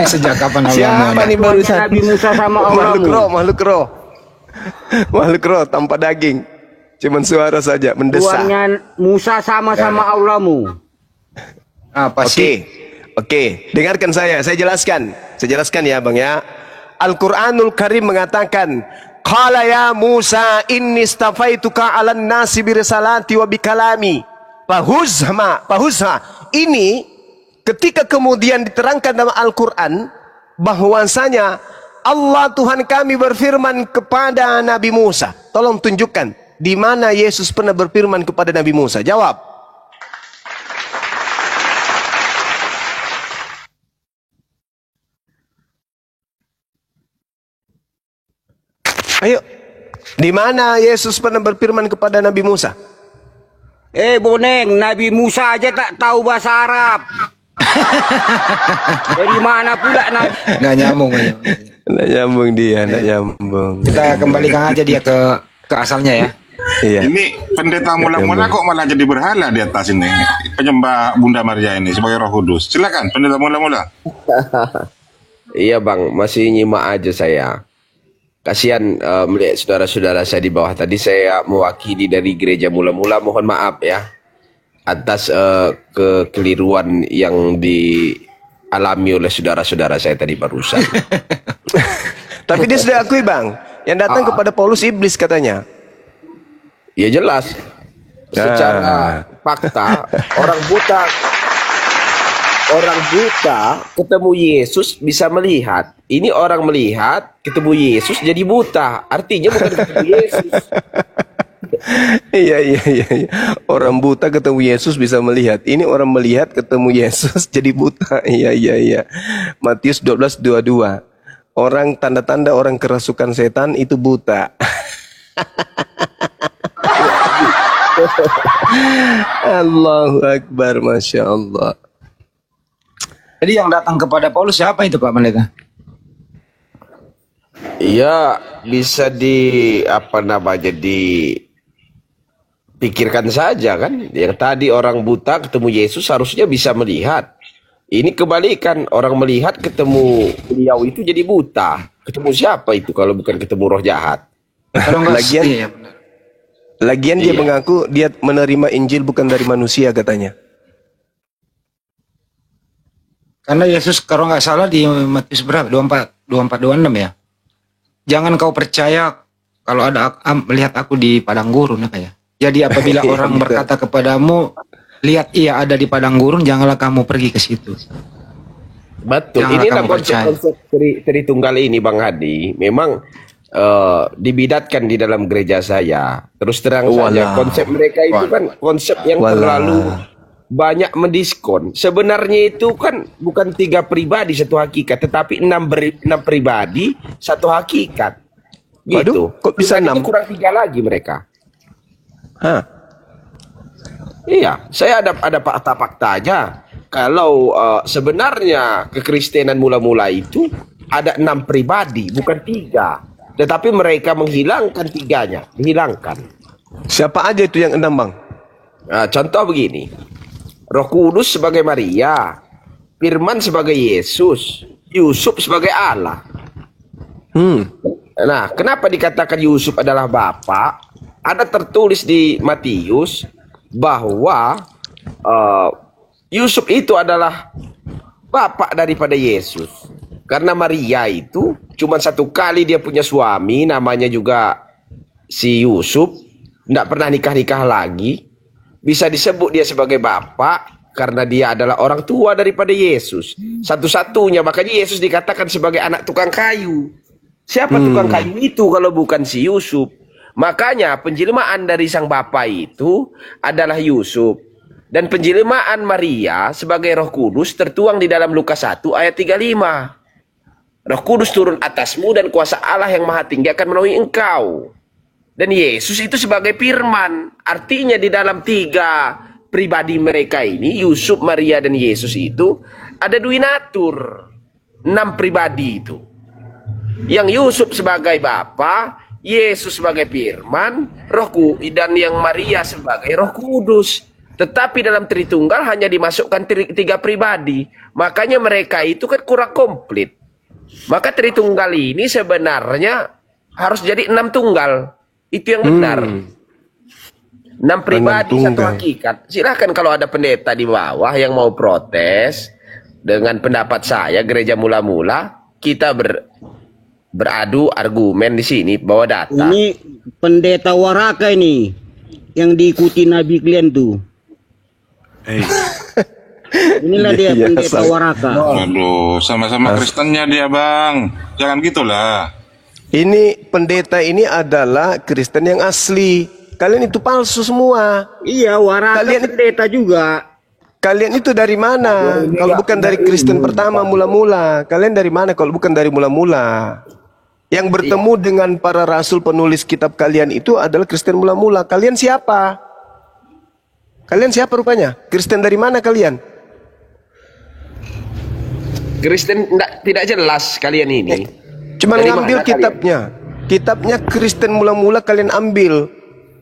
[SPEAKER 5] sejak kapan Allah
[SPEAKER 1] Siapa nih barusan?
[SPEAKER 7] Nabi Musa sama
[SPEAKER 1] Makhluk
[SPEAKER 7] Allahmu.
[SPEAKER 1] roh, makhluk roh. Makhluk roh tanpa daging. Cuman suara saja mendesak.
[SPEAKER 7] Tuannya Musa sama-sama Allahmu.
[SPEAKER 5] Apa
[SPEAKER 1] Oke,
[SPEAKER 5] sih?
[SPEAKER 1] oke. Dengarkan saya jelaskan. Saya jelaskan ya Bang ya. Al-Quranul Karim mengatakan, Qala ya Musa inni stafaituka 'alan nasi birisalati wa bikalami. Fahuzha. Ini ketika kemudian diterangkan dalam Al-Quran bahwasanya Allah Tuhan kami berfirman kepada Nabi Musa. Tolong tunjukkan di mana Yesus pernah berfirman kepada Nabi Musa. Jawab. Ayo, di mana Yesus pernah berfirman kepada Nabi Musa?
[SPEAKER 7] Boneng, Nabi Musa aja tak tahu bahasa Arab. Dari mana pula Nabi?
[SPEAKER 5] Nggak nyambung.
[SPEAKER 1] Nggak nyambung dia, nggak nyambung.
[SPEAKER 5] Kita kembalikan aja dia ke asalnya ya.
[SPEAKER 1] Iya.
[SPEAKER 4] Ini pendeta mula-mula kok malah jadi berhala di atas ini. Penyembah Bunda Maria ini sebagai Roh Kudus. Silakan pendeta mula-mula.
[SPEAKER 9] Iya Bang, masih nyimak aja saya. Kasihan melihat saudara-saudara saya di bawah tadi. Saya mewakili dari gereja mula-mula, mohon maaf ya atas kekeliruan yang dialami oleh saudara-saudara saya tadi barusan.
[SPEAKER 1] Tapi dia sudah akui Bang, yang datang kepada Paulus iblis katanya.
[SPEAKER 9] Ya jelas. Secara fakta orang buta ketemu Yesus bisa melihat. Ini orang melihat ketemu Yesus jadi buta. Artinya bukan ketemu Yesus.
[SPEAKER 1] Iya. Orang buta ketemu Yesus bisa melihat. Ini orang melihat ketemu Yesus jadi buta. Iya. Matius 12:22. Orang tanda-tanda orang kerasukan setan itu buta. Allahu Akbar, Masya Allah.
[SPEAKER 5] Jadi yang datang kepada Paulus siapa itu Pak Pendeta?
[SPEAKER 9] Ya bisa dipikirkan saja kan. Yang tadi orang buta ketemu Yesus harusnya bisa melihat. Ini kebalikan, orang melihat ketemu beliau itu jadi buta. Ketemu siapa itu kalau bukan ketemu roh jahat?
[SPEAKER 1] Lagian dia mengaku dia menerima Injil bukan dari manusia katanya.
[SPEAKER 5] Karena Yesus kalau nggak salah di Matius berapa? 24, 26 ya. Jangan kau percaya kalau ada melihat aku di padang gurun apa ya. Jadi apabila orang berkata kepadamu, lihat ia ada di padang gurun, janganlah kamu pergi ke situ.
[SPEAKER 9] Betul.
[SPEAKER 5] Janganlah
[SPEAKER 9] Inilah
[SPEAKER 5] kamu
[SPEAKER 9] konsep Tritunggal ini, Bang Hadi. Memang dibidatkan di dalam gereja saya. Terus terang saja, konsep mereka itu kan konsep yang terlalu banyak mendiskon. Sebenarnya itu kan bukan 3 pribadi satu hakikat, tetapi 6 pribadi satu hakikat. Gitu.
[SPEAKER 1] Waduh, kok bisa 6?
[SPEAKER 9] Kurang 3 lagi mereka.
[SPEAKER 1] Hah?
[SPEAKER 9] Iya, saya ada fakta-fakta aja. Kalau sebenarnya kekristenan mula-mula itu ada 6 pribadi, bukan 3. Tetapi mereka menghilangkan 3-nya, dihilangkan.
[SPEAKER 1] Siapa aja itu yang 6, Bang?
[SPEAKER 9] Nah, contoh begini. Roh Kudus sebagai Maria, Firman sebagai Yesus, Yusuf sebagai Allah. Nah, kenapa dikatakan Yusuf adalah Bapa? Ada tertulis di Matius bahwa Yusuf itu adalah bapak daripada Yesus. Karena Maria itu cuma 1 kali dia punya suami, namanya juga si Yusuf, tidak pernah nikah-nikah lagi. Bisa disebut dia sebagai bapak karena dia adalah orang tua daripada Yesus. Satu-satunya, makanya Yesus dikatakan sebagai anak tukang kayu. Siapa tukang kayu itu kalau bukan si Yusuf? Makanya penjelmaan dari sang bapa itu adalah Yusuf. Dan penjelmaan Maria sebagai Roh Kudus tertuang di dalam Lukas 1 ayat 35. Roh Kudus turun atasmu dan kuasa Allah yang Maha Tinggi akan memenuhi engkau. Dan Yesus itu sebagai Firman. Artinya di dalam 3 pribadi mereka ini, Yusuf, Maria, dan Yesus itu ada duinatur. 6 pribadi itu. Yang Yusuf sebagai Bapa, Yesus sebagai Firman, dan yang Maria sebagai Roh Kudus. Tetapi dalam Tritunggal hanya dimasukkan 3 pribadi. Makanya mereka itu kan kurang komplit. Maka Tritunggal ini sebenarnya harus jadi 6 tunggal. Itu yang benar. 6 pribadi satu hakikat. Silahkan kalau ada pendeta di bawah yang mau protes dengan pendapat saya, gereja mula-mula, kita beradu argumen di sini, bawa data.
[SPEAKER 7] Ini pendeta Waraka ini yang diikuti Nabi kalian tuh. Inilah dia pendeta Waraka.
[SPEAKER 4] Aduh, sama-sama Kristennya dia, Bang. Jangan gitulah.
[SPEAKER 1] Ini pendeta ini adalah Kristen yang asli. Kalian itu palsu semua.
[SPEAKER 7] Iya, Waraka
[SPEAKER 1] kalian
[SPEAKER 7] pendeta juga.
[SPEAKER 1] Kalian itu dari mana? Kalau bukan dari Kristen pertama mula-mula. Kalian dari mana kalau bukan dari mula-mula? Yang bertemu dengan para rasul penulis kitab kalian itu adalah Kristen mula-mula. Kalian siapa? Kalian siapa rupanya? Kristen dari mana kalian?
[SPEAKER 9] Kristen tidak jelas kalian ini.
[SPEAKER 1] Cuma ngambil kitabnya. Kitabnya Kristen mula-mula kalian ambil.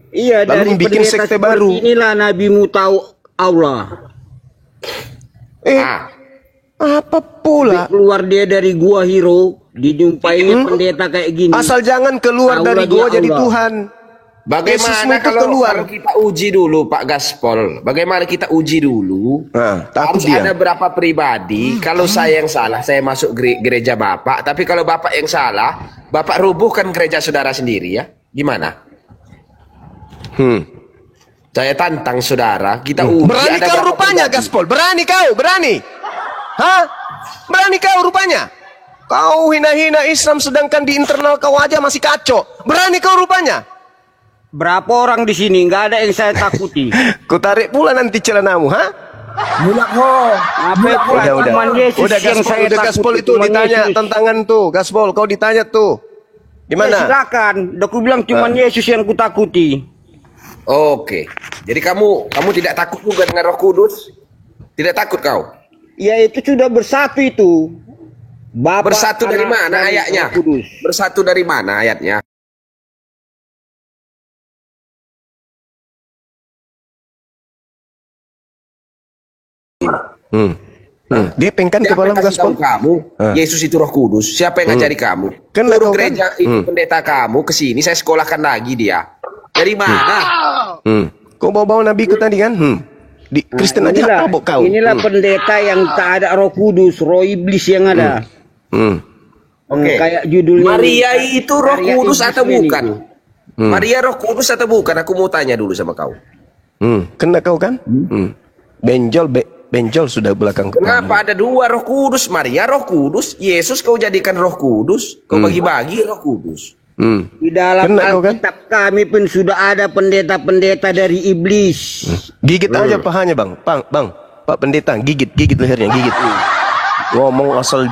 [SPEAKER 7] Iya,
[SPEAKER 1] lalu
[SPEAKER 7] dari
[SPEAKER 1] bikin sekte baru.
[SPEAKER 7] Inilah nabimu tahu Allah.
[SPEAKER 1] Apa pula?
[SPEAKER 7] Keluar dia dari gua Hiro, dijumpai pendeta kayak gini.
[SPEAKER 1] Asal jangan keluar dari gua jadi Tuhan.
[SPEAKER 9] Bagaimana kalau kita uji dulu Pak Gaspol? Bagaimana kita uji dulu? Harus ada berapa pribadi? Kalau saya yang salah, saya masuk gereja Bapak. Tapi kalau Bapak yang salah, Bapak rubuhkan gereja saudara sendiri ya? Gimana? Saya tantang saudara, kita uji.
[SPEAKER 1] Berani kau rupanya Gaspol? Berani kau? Berani? Hah? Berani kau rupanya? Kau hina-hina Islam sedangkan di internal kau aja masih kacau. Berani kau rupanya?
[SPEAKER 7] Berapa orang di sini? Nggak ada yang saya takuti.
[SPEAKER 1] Ku tarik pula nanti celanamu, ha? Udah Gaspol itu ditanya tantangan tuh, Gaspol kau ditanya tuh. Gimana?
[SPEAKER 7] Ya, silakan. Udah ku bilang cuman Yesus yang ku takuti.
[SPEAKER 9] Oke. Jadi kamu tidak takut juga dengan Roh Kudus? Tidak takut kau?
[SPEAKER 7] Ya itu sudah bersatu itu. Bapak,
[SPEAKER 9] bersatu dari mana ayatnya? Bersatu dari mana ayatnya?
[SPEAKER 1] Dia pengkan kepala Gaspol.
[SPEAKER 9] Kamu, Yesus itu Roh Kudus. Siapa yang ngajari kamu?
[SPEAKER 1] Kan
[SPEAKER 9] suruh gereja itu pendeta kamu ke sini, saya sekolahkan lagi dia. Dari mana?
[SPEAKER 1] Kau bawa-bawa nabi ku tadi kan? Di Kristen aja
[SPEAKER 7] inilah,
[SPEAKER 1] mabuk kau.
[SPEAKER 7] Inilah pendeta yang tak ada Roh Kudus, roh iblis yang ada.
[SPEAKER 9] Oke.
[SPEAKER 7] Kayak judulnya
[SPEAKER 9] Maria itu Roh
[SPEAKER 7] Maria
[SPEAKER 9] Kudus
[SPEAKER 7] iblis
[SPEAKER 9] atau
[SPEAKER 7] ini.
[SPEAKER 9] bukan? Maria Roh Kudus atau bukan? Aku mau tanya dulu sama kau.
[SPEAKER 1] Kena kau kan? Benjol sudah belakang kepala.
[SPEAKER 9] Kenapa ada dua Roh Kudus? Maria Roh Kudus, Yesus kau jadikan Roh Kudus, kau bagi-bagi Roh Kudus.
[SPEAKER 7] Di dalam
[SPEAKER 1] Kena kau kan?
[SPEAKER 7] Alkitab kami pun sudah ada pendeta-pendeta dari iblis.
[SPEAKER 1] Gigit aja pahanya bang. Bang, Pak Pendeta, gigit lehernya, gigit. Ngomong asal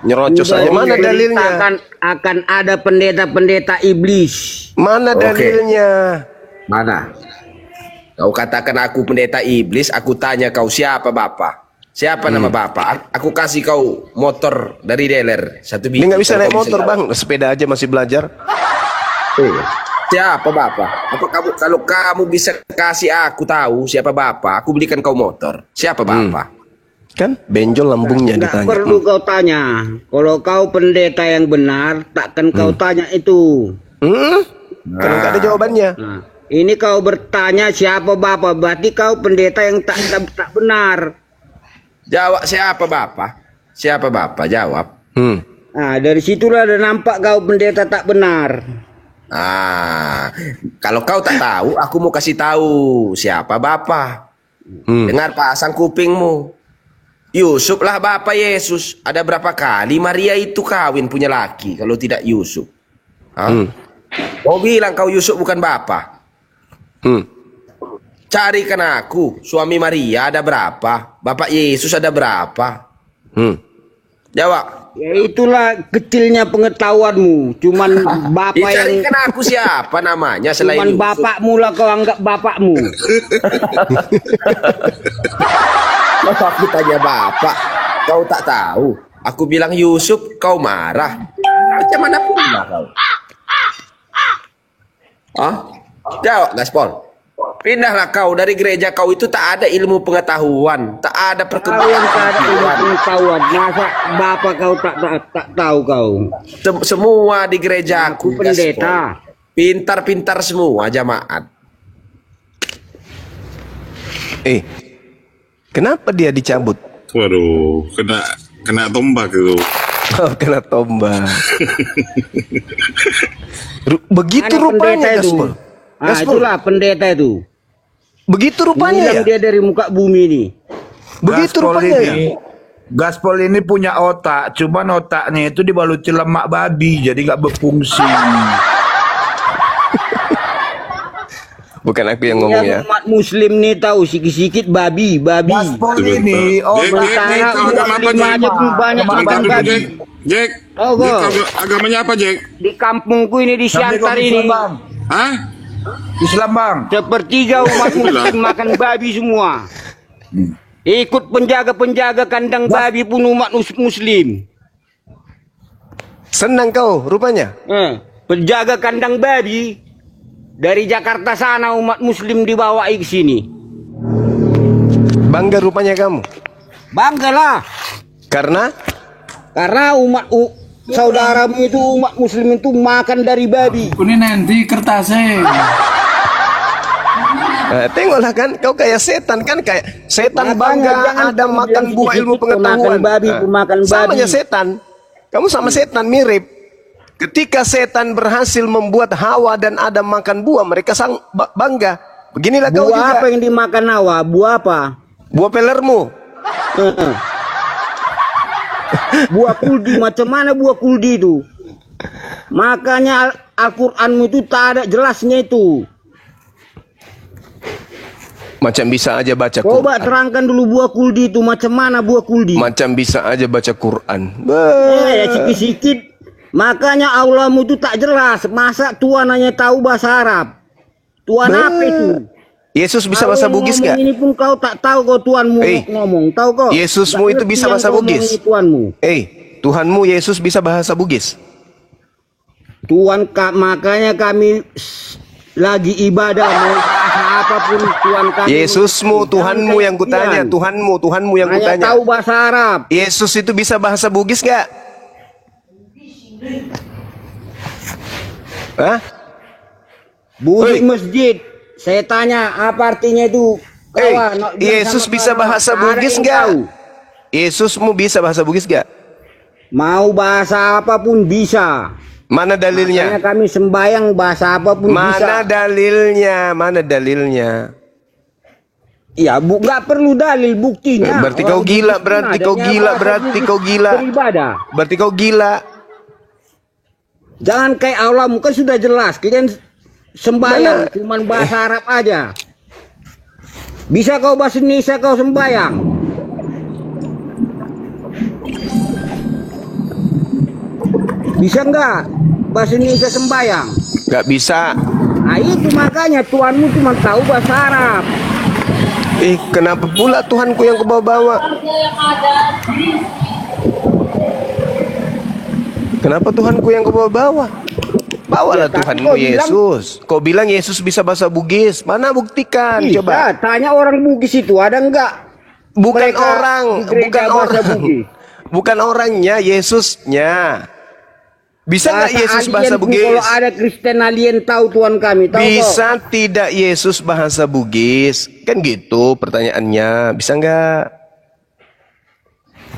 [SPEAKER 1] nyerocos
[SPEAKER 7] Sudah
[SPEAKER 1] aja. Mana dalilnya?
[SPEAKER 7] akan ada pendeta-pendeta iblis.
[SPEAKER 1] Mana dalilnya?
[SPEAKER 9] Mana? Kau katakan aku pendeta iblis, aku tanya kau siapa Bapak? Siapa nama Bapak? Aku kasih kau motor dari dealer satu biji.
[SPEAKER 1] Dia nggak bisa
[SPEAKER 9] Kalau
[SPEAKER 1] naik
[SPEAKER 9] kau
[SPEAKER 1] motor bang, sepeda aja masih belajar.
[SPEAKER 9] Siapa Bapak? Kalau kamu bisa kasih aku tahu siapa Bapak, aku belikan kau motor. Siapa Bapak?
[SPEAKER 1] Kan benjol lambungnya
[SPEAKER 7] Tidak
[SPEAKER 1] ditanya.
[SPEAKER 7] perlu kau tanya. Kalau kau pendeta yang benar, takkan kau tanya itu.
[SPEAKER 1] Karena nggak ada jawabannya.
[SPEAKER 7] Nah, ini kau bertanya siapa Bapak, berarti kau pendeta yang tak benar.
[SPEAKER 9] Jawab siapa Bapak? Siapa Bapak? Jawab.
[SPEAKER 7] Nah, dari situlah ada nampak kau pendeta tak benar.
[SPEAKER 9] Kalau kau tak tahu, aku mau kasih tahu siapa Bapak. Dengar pasang kupingmu. Yusuf lah Bapak Yesus. Ada berapa kali Maria itu kawin punya laki kalau tidak Yusuf? Kau bilang kau Yusuf bukan Bapak. Carikan aku, suami Maria ada berapa? Bapak Yesus ada berapa? Jawab.
[SPEAKER 7] Ya itulah kecilnya pengetahuanmu. Cuman bapak yang
[SPEAKER 9] Carikan aku siapa namanya selain
[SPEAKER 7] cuman
[SPEAKER 9] Yusuf?
[SPEAKER 7] bapakmu lah kau anggap bapakmu.
[SPEAKER 9] Masa aku tanya bapak, kau tak tahu. Aku bilang Yusuf, kau marah. Macam mana pula kau? Jawab Gaspol. Pindahlah kau dari gereja kau itu tak ada ilmu pengetahuan, tak ada
[SPEAKER 7] Kau yang tak ada ilmu pengetahuan. Masa bapak kau tak tahu kau?
[SPEAKER 9] Semua di gereja aku
[SPEAKER 7] pendeta.
[SPEAKER 9] Pintar-pintar semua jamaat.
[SPEAKER 1] Kenapa dia dicabut?
[SPEAKER 4] Waduh, kena tombak itu.
[SPEAKER 1] Oh, kena tombak. Begitu
[SPEAKER 7] Mana
[SPEAKER 1] rupanya
[SPEAKER 7] pendeta itu?
[SPEAKER 1] Gaspol.
[SPEAKER 7] Itulah pendeta itu.
[SPEAKER 1] Begitu rupanya ya?
[SPEAKER 7] Dia dari muka bumi ini.
[SPEAKER 1] Begitu
[SPEAKER 10] Gaspol
[SPEAKER 1] rupanya ya?
[SPEAKER 10] ini, Gaspol ini punya otak, cuman otaknya itu dibaluti lemak babi, jadi nggak berfungsi.
[SPEAKER 1] Bukan aku yang ngomong ya.
[SPEAKER 7] Umat Muslim nih tahu sikit-sikit babi.
[SPEAKER 10] Gaspol ini,
[SPEAKER 7] sementara umat Muslim aja pun banyak korban babi.
[SPEAKER 4] Jack, agamanya apa Jack?
[SPEAKER 7] Di kampungku ini di Siantar ini.
[SPEAKER 10] Islam bang.
[SPEAKER 7] Sepertiga umat Muslim makan babi semua. Ikut penjaga-penjaga kandang babi pun umat Muslim.
[SPEAKER 1] Senang kau rupanya.
[SPEAKER 7] Penjaga kandang babi dari Jakarta sana umat Muslim dibawa ke sini.
[SPEAKER 1] Bangga rupanya kamu.
[SPEAKER 7] Banggalah.
[SPEAKER 1] Karena
[SPEAKER 7] umat saudaramu itu umat Muslim itu makan dari babi.
[SPEAKER 11] Ini nanti kertasnya.
[SPEAKER 1] Tengoklah kan, kau kayak setan kan, kayak setan
[SPEAKER 7] Makanya
[SPEAKER 1] bangga ada makan buah ilmu pengetahuan.
[SPEAKER 7] Makan babi, makan babi.
[SPEAKER 1] Sama aja setan. Kamu sama setan mirip. Ketika setan berhasil membuat Hawa dan Adam makan buah, mereka bangga. Beginilah kau juga.
[SPEAKER 7] Buah apa yang dimakan Hawa? Buah apa?
[SPEAKER 1] Buah pelermu.
[SPEAKER 7] Buah kuldi. Macam mana buah kuldi itu? Makanya Al-Quranmu itu tak ada jelasnya itu.
[SPEAKER 1] Macam bisa aja baca
[SPEAKER 7] Coba
[SPEAKER 1] Quran.
[SPEAKER 7] terangkan dulu buah kuldi itu. Macam mana buah kuldi?
[SPEAKER 1] Macam bisa aja baca Quran.
[SPEAKER 7] Sikit-sikit. Makanya Allahmu itu tak jelas. Masa Tuhan hanya tahu bahasa Arab? Tuhan apa itu?
[SPEAKER 1] Yesus bisa bahasa Bugis gak?
[SPEAKER 7] Ini pun kau tak tahu kau Tuhanmu ngomong. Tahu kau?
[SPEAKER 1] Yesusmu itu bisa bahasa Bugis.
[SPEAKER 7] Tuhanmu.
[SPEAKER 1] Tuhanmu Yesus bisa bahasa Bugis.
[SPEAKER 7] Makanya kami lagi ibadah mau bahasa apapun Tuhan kami.
[SPEAKER 1] Yesusmu, Tuhanmu yang kutanya, Tuhanmu yang
[SPEAKER 7] hanya
[SPEAKER 1] kutanya.
[SPEAKER 7] tahu bahasa Arab.
[SPEAKER 1] Yesus itu bisa bahasa Bugis gak?
[SPEAKER 7] Bunyi masjid. Saya tanya apa artinya itu
[SPEAKER 1] Yesus bisa bahasa Bugis nggak? Yesusmu bisa bahasa Bugis nggak?
[SPEAKER 7] Mau bahasa apapun bisa.
[SPEAKER 1] Mana dalilnya?
[SPEAKER 7] Makanya kami sembayang bahasa apapun bisa.
[SPEAKER 1] Mana dalilnya? Mana dalilnya?
[SPEAKER 7] Ya, nggak perlu dalil, buktinya.
[SPEAKER 1] Berarti kau gila, berarti kau gila, berarti kau gila.
[SPEAKER 7] Beribadah.
[SPEAKER 1] Berarti kau gila.
[SPEAKER 7] Jangan kayak Allahmu, kan sudah jelas. Kalian sembayang cuman bahasa Arab aja. Bisa kau bahasa Indonesia kau sembayang? Bisa nggak bahasa Indonesia sembayang?
[SPEAKER 1] Nggak bisa.
[SPEAKER 7] Nah itu makanya Tuhanmu cuma tahu bahasa Arab.
[SPEAKER 1] Kenapa pula Tuhanku yang kebawa-bawa? Kenapa Tuhanku yang kebawa-bawa? Bawalah Tuhanmu Yesus. Kau bilang Yesus bisa bahasa Bugis. Mana buktikan?
[SPEAKER 7] Bisa,
[SPEAKER 1] coba.
[SPEAKER 7] Tanya orang Bugis itu ada nggak?
[SPEAKER 1] Bukan orang, bukan orang. Bukan orangnya, Yesusnya. Bisa nggak Yesus bahasa Bugis?
[SPEAKER 7] Kalau ada Kristen alien tahu Tuhan kami, tahu
[SPEAKER 1] bisa kok? Tidak Yesus bahasa Bugis? Kan gitu pertanyaannya. Bisa nggak?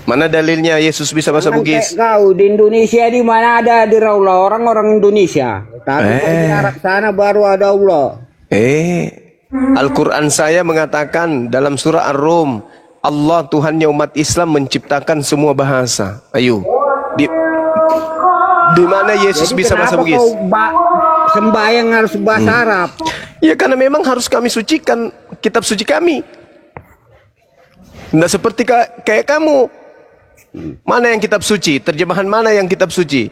[SPEAKER 1] Mana dalilnya Yesus bisa bahasa Bugis?
[SPEAKER 7] Kau di Indonesia di mana ada Allah orang-orang Indonesia. Tapi di Arab sana baru ada Allah.
[SPEAKER 1] Al-Quran saya mengatakan dalam surah Ar-Rum, Allah Tuhannya umat Islam menciptakan semua bahasa. Ayo. Di mana Yesus bisa bahasa Bugis?
[SPEAKER 7] Kau sembahyang harus bahasa Arab?
[SPEAKER 1] Ya karena memang harus kami sucikan kitab suci kami. Tidak seperti kayak kamu. Mana yang kitab suci? Terjemahan mana yang kitab suci?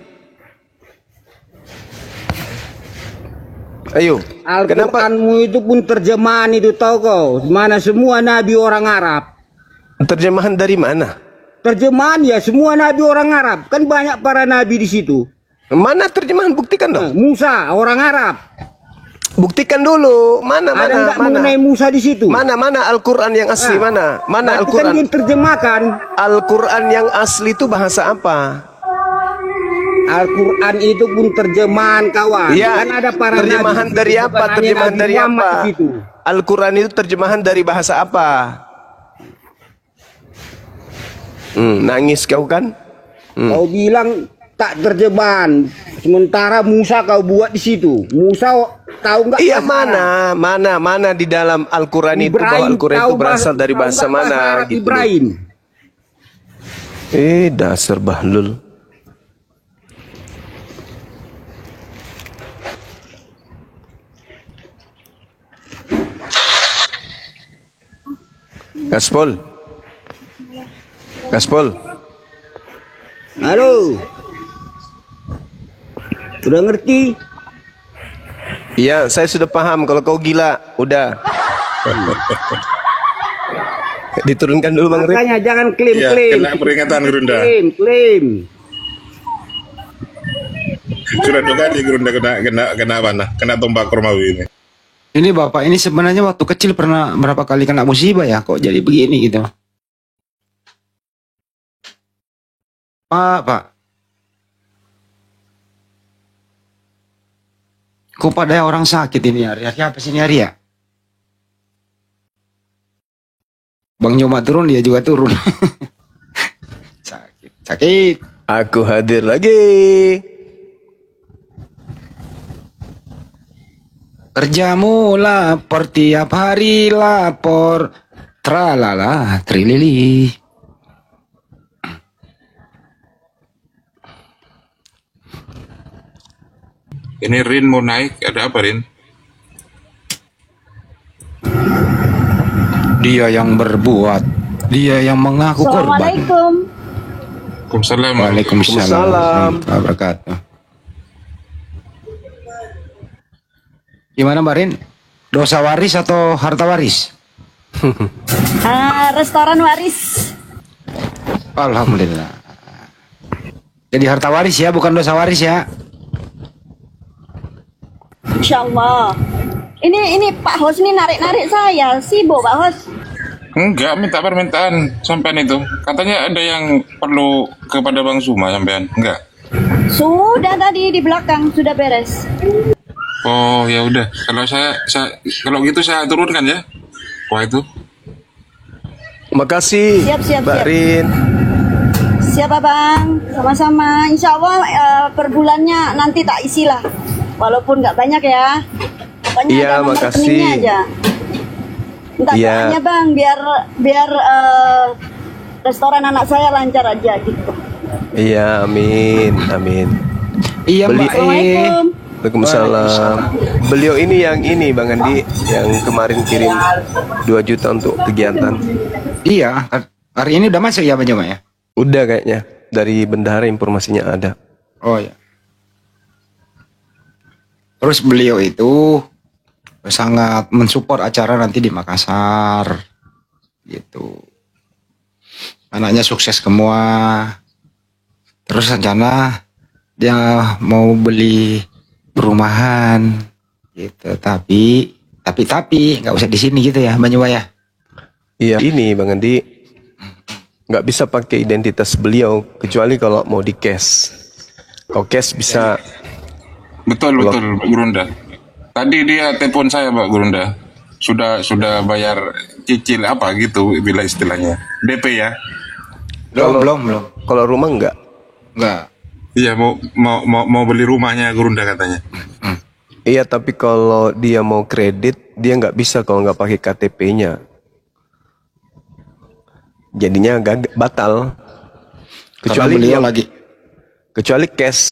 [SPEAKER 1] Ayo.
[SPEAKER 7] Al-Quranmu itu pun terjemahan itu tahu kau? Mana semua nabi orang Arab?
[SPEAKER 1] Terjemahan dari mana?
[SPEAKER 7] Terjemahan ya semua nabi orang Arab. Kan banyak para nabi di situ.
[SPEAKER 1] Mana terjemahan? Buktikan dong.
[SPEAKER 7] Musa orang Arab.
[SPEAKER 1] Buktikan dulu. Mana
[SPEAKER 7] mengenai Musa di situ?
[SPEAKER 1] Mana Al-Quran yang asli? Mana Al-Quran?
[SPEAKER 7] Kan diterjemahkan.
[SPEAKER 1] Al-Quran yang asli itu bahasa apa?
[SPEAKER 7] Al-Quran itu pun terjemahan kawan.
[SPEAKER 1] Ya,
[SPEAKER 7] kan ada para
[SPEAKER 1] terjemahan
[SPEAKER 7] nabi,
[SPEAKER 1] dari apa? Terjemahan dari apa? Al-Quran itu terjemahan dari bahasa apa? Nangis kau kan?
[SPEAKER 7] Kau bilang tak terjemahan. Sementara Musa kau buat di situ. Musa tahu nggak?
[SPEAKER 1] Iya mana di dalam Al-Quran itu bahwa Al-Quran itu berasal dari bahasa mana? Gitu.
[SPEAKER 7] Ibrahim.
[SPEAKER 1] Dasar bahlul. Gaspol.
[SPEAKER 7] Halo. Udah ngerti?
[SPEAKER 1] Iya, saya sudah paham. Kalau kau gila, udah. Diturunkan dulu Bang Rip.
[SPEAKER 7] Makanya jangan klaim.
[SPEAKER 4] Ya, kena peringatan Gerunda.
[SPEAKER 7] Klaim.
[SPEAKER 4] Sudah 2 kali Gerunda kena mana? Kena tombak Romawi ini.
[SPEAKER 5] Ini Bapak ini sebenarnya waktu kecil pernah berapa kali kena musibah ya? Kok jadi begini gitu? Pak. Kok pada orang sakit ini hari? Siapa sih ini hari ya? Bang Nyoma turun, dia juga turun. Sakit.
[SPEAKER 1] Aku hadir lagi.
[SPEAKER 5] Kerjamu lapor tiap hari lapor. Tralala, trilili.
[SPEAKER 4] Ini Rin mau naik, ada apa Rin?
[SPEAKER 5] Dia yang berbuat, dia yang mengaku korban.
[SPEAKER 12] Assalamualaikum.
[SPEAKER 4] Waalaikumsalam.
[SPEAKER 5] Waalaikumsalam. Wabarakatuh. Gimana Mbak Rin? Dosa waris atau harta waris?
[SPEAKER 12] Restoran waris.
[SPEAKER 5] Alhamdulillah. Jadi harta waris ya, bukan dosa waris ya.
[SPEAKER 12] Insya Allah. Ini Pak Hos ini narik-narik saya. Sibuk Pak Hos.
[SPEAKER 4] Enggak, minta permintaan sampean itu. Katanya ada yang perlu kepada Bang Suma sampean. Enggak.
[SPEAKER 12] Sudah tadi di belakang sudah beres.
[SPEAKER 4] Oh ya udah. Kalau saya kalau gitu saya turunkan ya. Wah itu.
[SPEAKER 1] Makasih,
[SPEAKER 12] Siap.
[SPEAKER 1] Mbak Rin.
[SPEAKER 12] Siapa bang? Sama-sama. Insya Allah per bulannya nanti tak isi lah. Walaupun nggak banyak ya. Pokoknya
[SPEAKER 1] Iya,
[SPEAKER 12] ada nomor
[SPEAKER 1] makasih.
[SPEAKER 12] rekeningnya aja. Minta
[SPEAKER 1] Iya.
[SPEAKER 12] doanya bang, biar restoran anak saya lancar aja gitu.
[SPEAKER 1] Iya, amin.
[SPEAKER 5] Iya Mbak
[SPEAKER 12] Assalamualaikum.
[SPEAKER 1] Waalaikumsalam. Beliau ini Bang Andi yang kemarin kirim 2 juta untuk kegiatan.
[SPEAKER 5] Iya, hari ini udah masuk ya Bang Joma ya?
[SPEAKER 1] Udah kayaknya, dari bendahara informasinya ada.
[SPEAKER 5] Oh ya. Terus beliau itu sangat mensupport acara nanti di Makassar. Gitu. Anaknya sukses semua. Terus rencana dia mau beli perumahan gitu. Tapi nggak usah di sini gitu ya, Bang Joma ya.
[SPEAKER 1] Iya, ini Bang Andi nggak bisa pakai identitas beliau kecuali kalau mau di cash. Kalau cash bisa.
[SPEAKER 4] Betul Pak Gurunda. Tadi dia telepon saya Pak Gurunda. Sudah bayar cicil apa gitu bila istilahnya. DP ya.
[SPEAKER 5] Belum.
[SPEAKER 1] Kalau rumah enggak.
[SPEAKER 4] Iya mau beli rumahnya Gurunda katanya.
[SPEAKER 1] Iya, tapi kalau dia mau kredit dia nggak bisa kalau nggak pakai KTP-nya. Jadinya batal.
[SPEAKER 5] Kecuali beliau lagi.
[SPEAKER 1] Kecuali cash.